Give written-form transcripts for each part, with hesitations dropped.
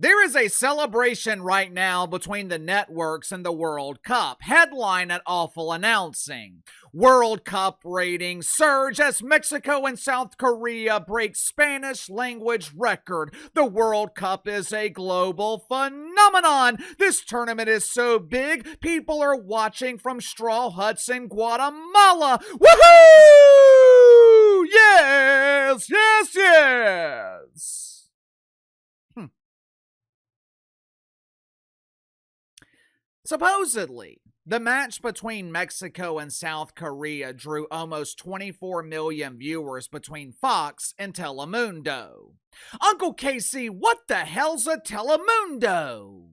There is a celebration right now between the networks and the World Cup. Headline at Awful announcing. World Cup ratings surge as Mexico and South Korea break Spanish language record. The World Cup is a global phenomenon. This tournament is so big, people are watching from straw huts in Guatemala. Woohoo! Yes, yes, yes. Supposedly, the match between Mexico and South Korea drew almost 24 million viewers between Fox and Telemundo. Uncle Casey, what the hell's a Telemundo?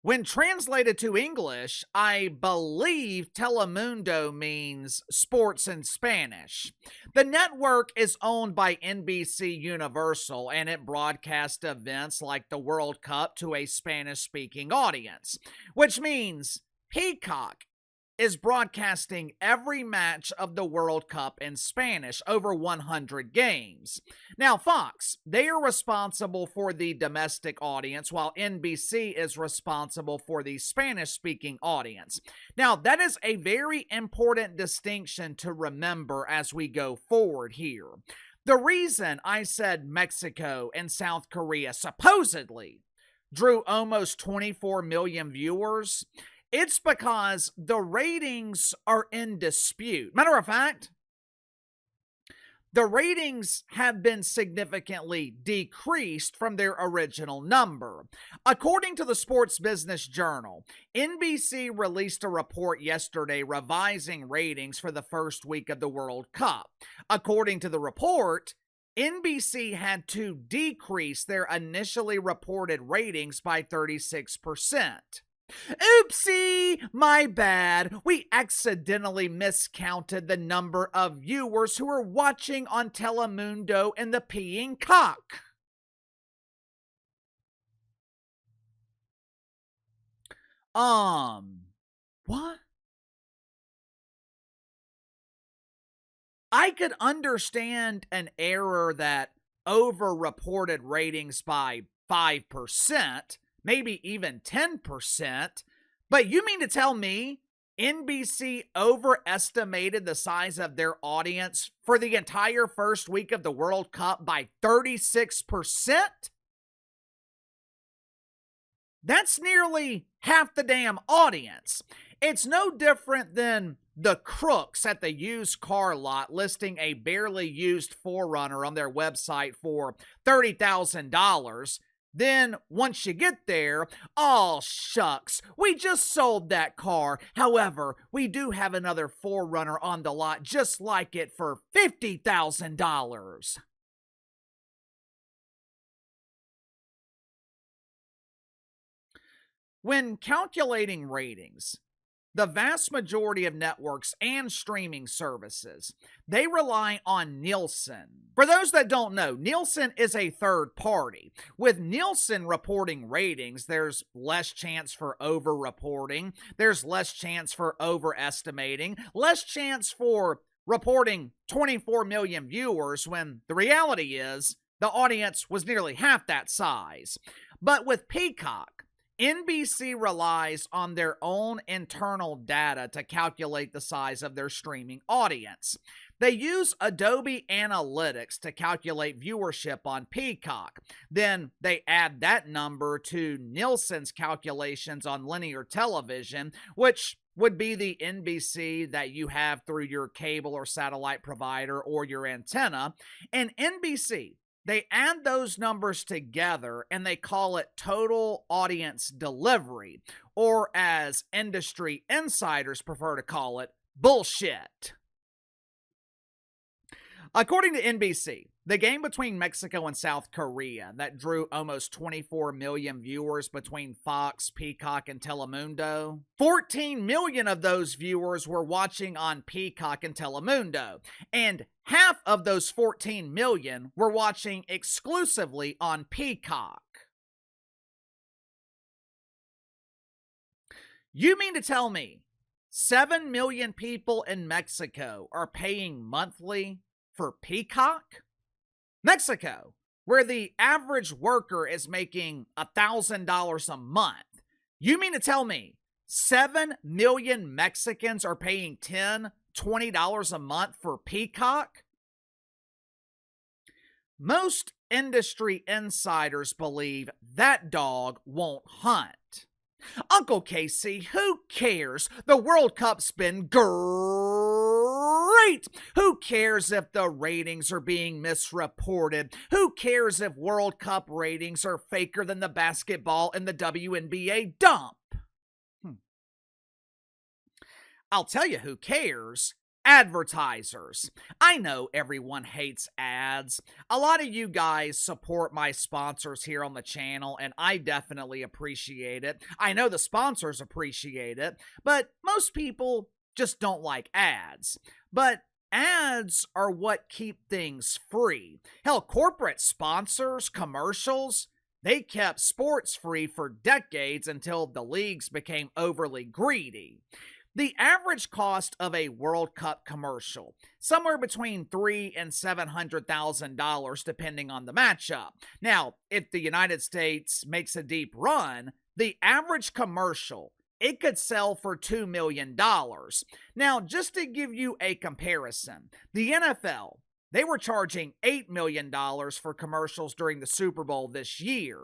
When translated to English, I believe Telemundo means sports in Spanish. The network is owned by NBC Universal, and it broadcasts events like the World Cup to a Spanish-speaking audience, which means Peacock is broadcasting every match of the World Cup in Spanish, over 100 games. Now, Fox, they are responsible for the domestic audience, while NBC is responsible for the Spanish-speaking audience. Now, that is a very important distinction to remember as we go forward here. The reason I said Mexico and South Korea supposedly drew almost 24 million viewers, it's because the ratings are in dispute. Matter of fact, the ratings have been significantly decreased from their original number. According to the Sports Business Journal, NBC released a report yesterday revising ratings for the first week of the World Cup. According to the report, NBC had to decrease their initially reported ratings by 36%. Oopsie, my bad. We accidentally miscounted the number of viewers who are watching on Telemundo and the Peeing Cock. What? I could understand an error that over-reported ratings by 5%, maybe even 10%, but you mean to tell me NBC overestimated the size of their audience for the entire first week of the World Cup by 36%? That's nearly half the damn audience. It's no different than the crooks at the used car lot listing a barely used 4Runner on their website for $30,000. Then, once you get there, oh shucks, we just sold that car. However, we do have another 4Runner on the lot just like it for $50,000. When calculating ratings, the vast majority of networks and streaming services, they rely on Nielsen. For those that don't know, Nielsen is a third party. With Nielsen reporting ratings, there's less chance for over-reporting, there's less chance for overestimating, less chance for reporting 24 million viewers when the reality is the audience was nearly half that size. But with Peacock, NBC relies on their own internal data to calculate the size of their streaming audience. They use Adobe Analytics to calculate viewership on Peacock. Then they add that number to Nielsen's calculations on linear television, which would be the NBC that you have through your cable or satellite provider or your antenna. And NBC, they add those numbers together and they call it total audience delivery, or as industry insiders prefer to call it, bullshit. According to NBC, the game between Mexico and South Korea that drew almost 24 million viewers between Fox, Peacock, and Telemundo, 14 million of those viewers were watching on Peacock and Telemundo, and half of those 14 million were watching exclusively on Peacock. You mean to tell me 7 million people in Mexico are paying monthly for Peacock? Mexico, where the average worker is making $1,000 a month. You mean to tell me 7 million Mexicans are paying $10, $20 a month for Peacock? Most industry insiders believe that dog won't hunt. Uncle Casey, who cares? The World Cup's been great. Who cares if the ratings are being misreported? Who cares if World Cup ratings are faker than the basketball and the WNBA dump? I'll tell you who cares. Advertisers. I know everyone hates ads. A lot of you guys support my sponsors here on the channel, and I definitely appreciate it. I know the sponsors appreciate it, but most people just don't like ads. But ads are what keep things free. Hell, corporate sponsors, commercials, they kept sports free for decades until the leagues became overly greedy. The average cost of a World Cup commercial, somewhere between $300,000 and $700,000 depending on the matchup. Now, if the United States makes a deep run, the average commercial, it could sell for $2 million. Now, just to give you a comparison, the NFL, they were charging $8 million for commercials during the Super Bowl this year.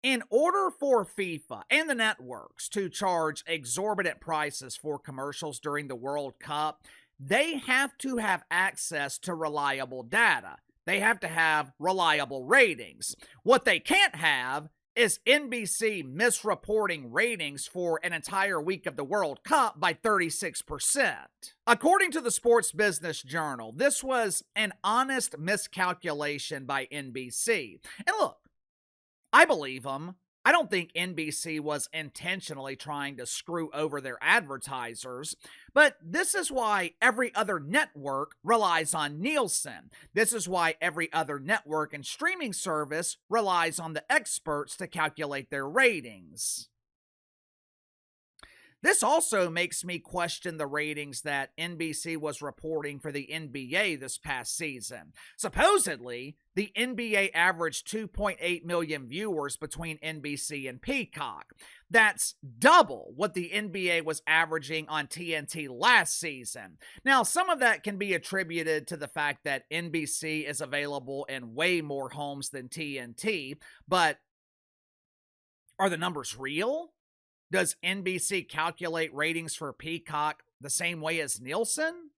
In order for FIFA and the networks to charge exorbitant prices for commercials during the World Cup, they have to have access to reliable data. They have to have reliable ratings. What they can't have is NBC misreporting ratings for an entire week of the World Cup by 36%. According to the Sports Business Journal, this was an honest miscalculation by NBC. And look, I believe them. I don't think NBC was intentionally trying to screw over their advertisers, but this is why every other network relies on Nielsen. This is why every other network and streaming service relies on the experts to calculate their ratings. This also makes me question the ratings that NBC was reporting for the NBA this past season. Supposedly, the NBA averaged 2.8 million viewers between NBC and Peacock. That's double what the NBA was averaging on TNT last season. Now, some of that can be attributed to the fact that NBC is available in way more homes than TNT, but are the numbers real? Does NBC calculate ratings for Peacock the same way as Nielsen?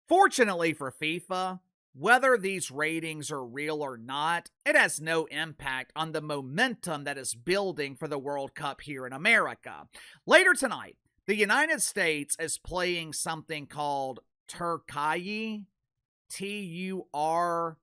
Fortunately for FIFA, whether these ratings are real or not, it has no impact on the momentum that is building for the World Cup here in America. Later tonight, the United States is playing something called Turkiye, Turkiye.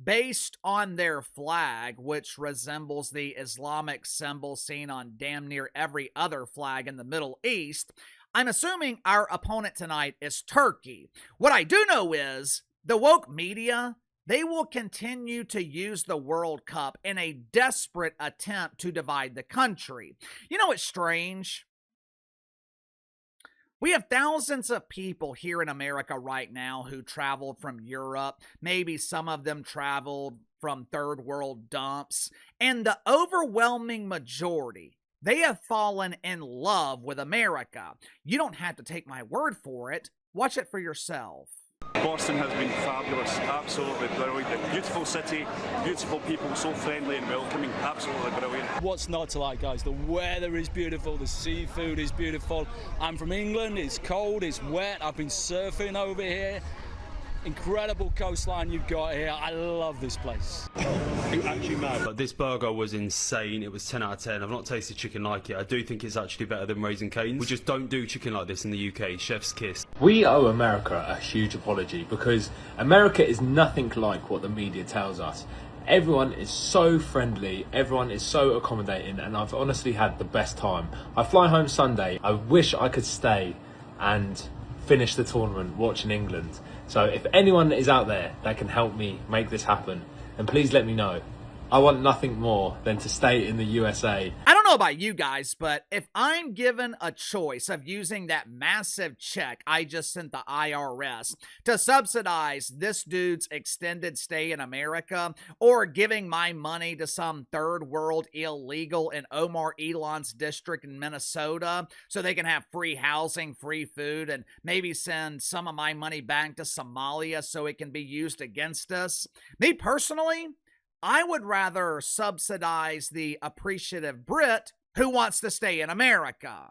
Based on their flag, which resembles the Islamic symbol seen on damn near every other flag in the Middle East, I'm assuming our opponent tonight is Turkey. What I do know is the woke media, they will continue to use the World Cup in a desperate attempt to divide the country. You know what's strange? We have thousands of people here in America right now who traveled from Europe. Maybe some of them traveled from third world dumps. And the overwhelming majority, they have fallen in love with America. You don't have to take my word for it. Watch it for yourself. Boston has been fabulous, absolutely brilliant. Beautiful city, beautiful people, so friendly and welcoming, absolutely brilliant. What's not to like, guys? The weather is beautiful, the seafood is beautiful. I'm from England, it's cold, it's wet, I've been surfing over here. Incredible coastline you've got here. I love this place. You're actually mad. But this burger was insane. It was 10 out of 10. I've not tasted chicken like it. I do think it's actually better than Raising Cane's. We just don't do chicken like this in the UK. Chef's kiss. We owe America a huge apology because America is nothing like what the media tells us. Everyone is so friendly, everyone is so accommodating, and I've honestly had the best time. I fly home Sunday. I wish I could stay and finish the tournament watching England. So if anyone is out there that can help me make this happen, then please let me know. I want nothing more than to stay in the USA. I don't don't know about you guys, but if I'm given a choice of using that massive check I just sent the IRS to subsidize this dude's extended stay in America, or giving my money to some third world illegal in Omar Elon's district in Minnesota so they can have free housing, free food, and maybe send some of my money back to Somalia so it can be used against us, me personally, I would rather subsidize the appreciative Brit who wants to stay in America.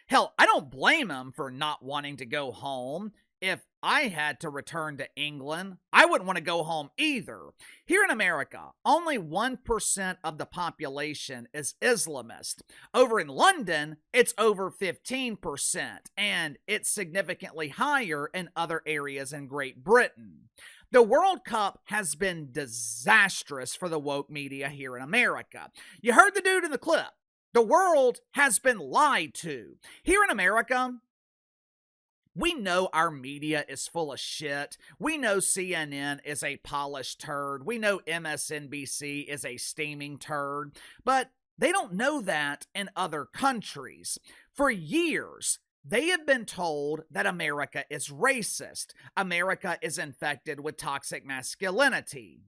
Hell, I don't blame him for not wanting to go home. If I had to return to England, I wouldn't want to go home either. Here in America, only 1% of the population is Islamist. Over in London, it's over 15%, and it's significantly higher in other areas in Great Britain. The World Cup has been disastrous for the woke media here in America. You heard the dude in the clip. The world has been lied to. Here in America, we know our media is full of shit. We know CNN is a polished turd. We know MSNBC is a steaming turd. But they don't know that in other countries. For years, they have been told that America is racist. America is infected with toxic masculinity.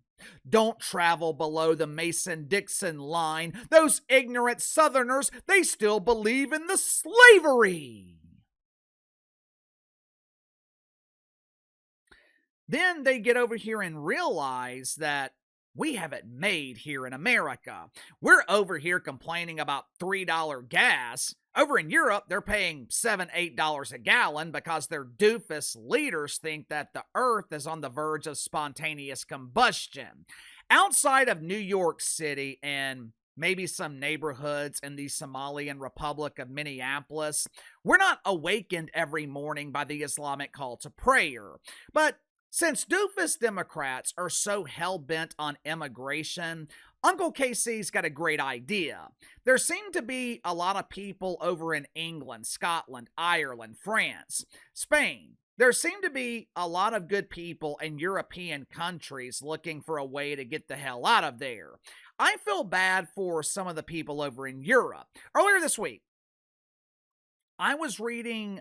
Don't travel below the Mason-Dixon line. Those ignorant Southerners, they still believe in the slavery. Then they get over here and realize that we have it made here in America. We're over here complaining about $3 gas. Over in Europe, they're paying $7, $8 a gallon because their doofus leaders think that the earth is on the verge of spontaneous combustion. Outside of New York City and maybe some neighborhoods in the Somalian Republic of Minneapolis, we're not awakened every morning by the Islamic call to prayer. But since doofus Democrats are so hell-bent on immigration, Uncle KC's got a great idea. There seem to be a lot of people over in England, Scotland, Ireland, France, Spain. There seem to be a lot of good people in European countries looking for a way to get the hell out of there. I feel bad for some of the people over in Europe. Earlier this week, I was reading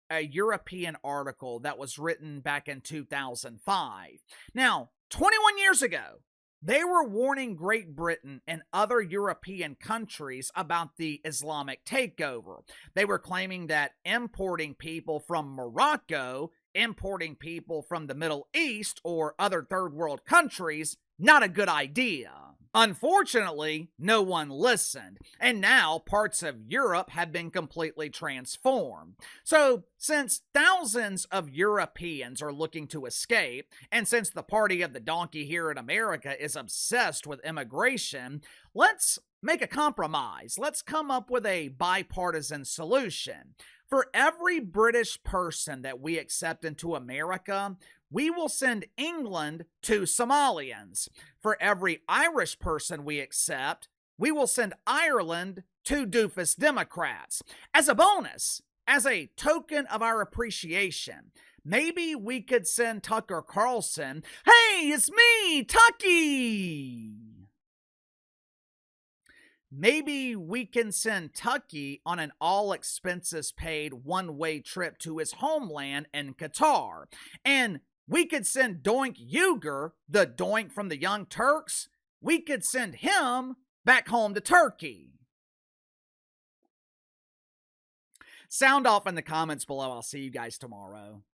a European article that was written back in 2005. Now, 21 years ago, they were warning Great Britain and other European countries about the Islamic takeover. They were claiming that importing people from Morocco, importing people from the Middle East or other third world countries, not a good idea. Unfortunately, no one listened, and now parts of Europe have been completely transformed. So, since thousands of Europeans are looking to escape, and since the party of the donkey here in America is obsessed with immigration, let's make a compromise. Let's come up with a bipartisan solution. For every British person that we accept into America, we will send England to Somalians. For every Irish person we accept, we will send Ireland to doofus Democrats. As a bonus, as a token of our appreciation, maybe we could send Tucker Carlson, "Hey, it's me, Tucky!" Maybe we can send Tucky on an all-expenses-paid one-way trip to his homeland in Qatar. And we could send Doink Uyghur, the Doink from the Young Turks, we could send him back home to Turkey. Sound off in the comments below. I'll see you guys tomorrow.